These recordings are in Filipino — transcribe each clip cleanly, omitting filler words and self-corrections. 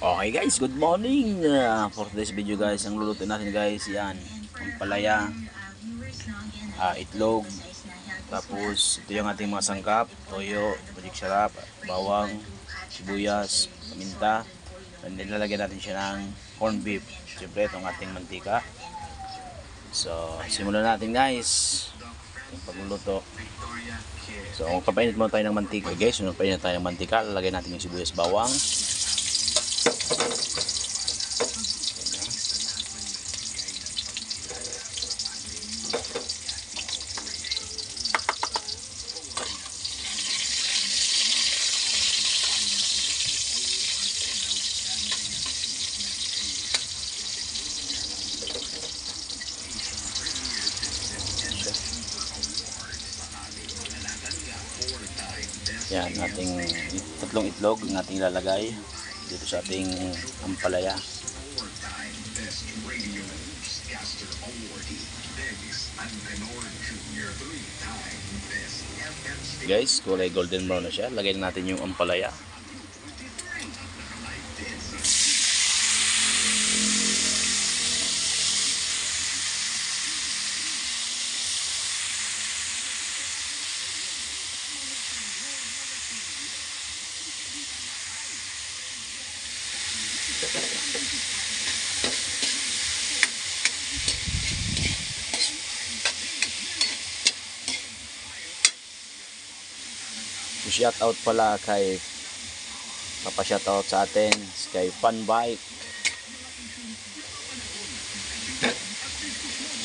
Okay guys, good morning. For today's video guys, ang luluto natin guys, yan, ang palaya, itlog, tapos ito yung ating mga sangkap, toyo, magic sarap, bawang, sibuyas, paminta, and then lalagyan natin siya ng corned beef. Siyempre itong ating mantika. So simulan natin guys yung pagluluto. So papainit muna tayo ng mantika guys. Nung painit tayo ng mantika, lalagyan natin yung sibuyas, bawang. Yan, ating tatlong itlog ng ating ilalagay dito sa ating ampalaya. Guys, kulay golden brown na siya. Lagay na natin yung ampalaya. Shout out pala kay papashout out sa atin kay Fun Bike.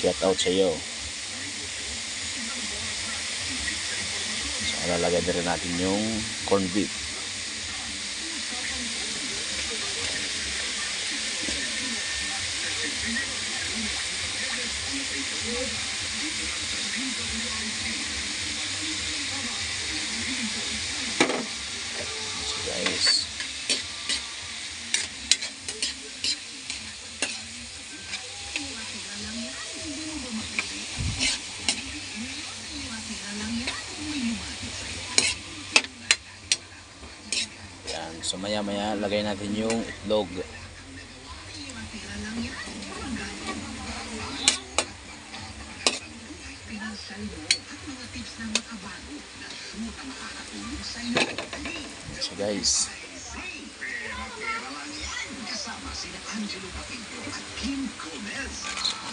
Shout out sa iyo. So lalagay din natin yung corned beef. Guys, yan. So maya maya lagay natin yung itlog. So guys,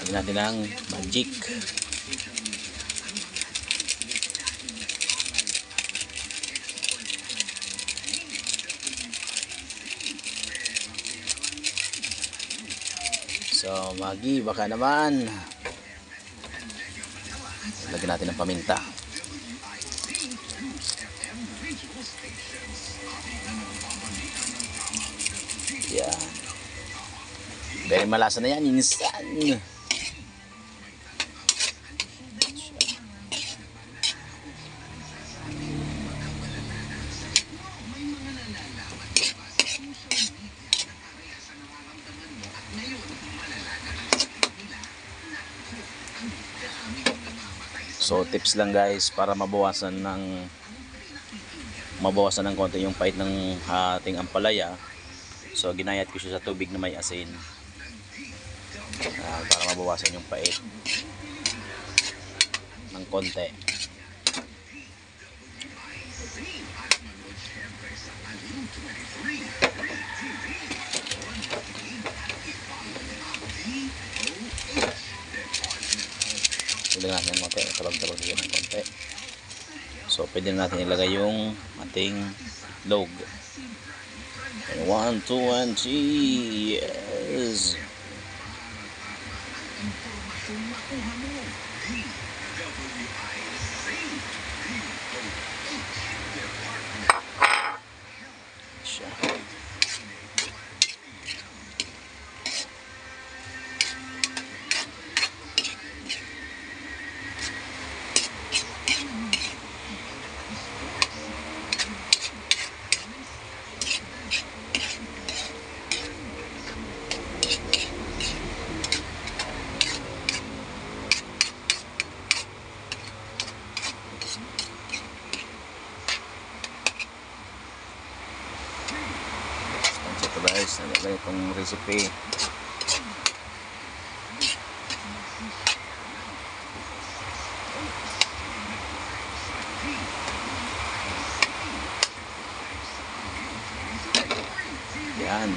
lagyan natin ng magic. So Magi, baka naman lagyan natin ng paminta. Yan. Very malasa na yan, insan. So tips lang guys para mabawasan ng konti yung pait ng ating ampalaya. So ginayat ko siya sa tubig na may asin para mabawasan yung pait ng konti. Pwede natin ng konti, tabag-tabag din ng konti. So pwede natin ilagay yung ating log. 1, 2, and 3. Yes. guys, ganitong recipe. Yan.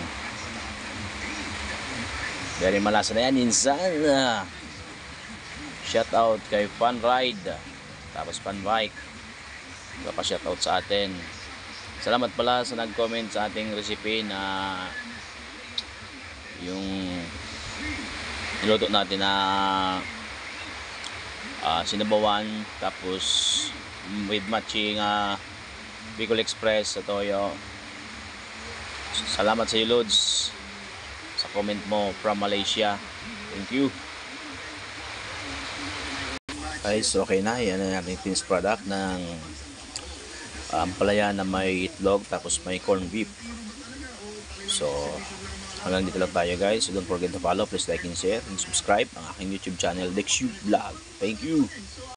Very malasa na yan, insan. Shout out kay Fun Ride. Tapos Fun Bike. Shout out sa atin. Salamat pala sa nag-comment sa ating recipe na yung niluto natin na sinabawan tapos with matching Bicol Express sa toyo. Salamat sa iyo, Lods, sa comment mo from Malaysia. Thank you. Guys, okay na. Yan ang ating finished product ng ampalaya na may itlog tapos may corned beef. So, hanggang dito lang tayo, guys. So, don't forget to follow, please like and share and subscribe ang aking YouTube channel, Dexu Vlog. Thank you.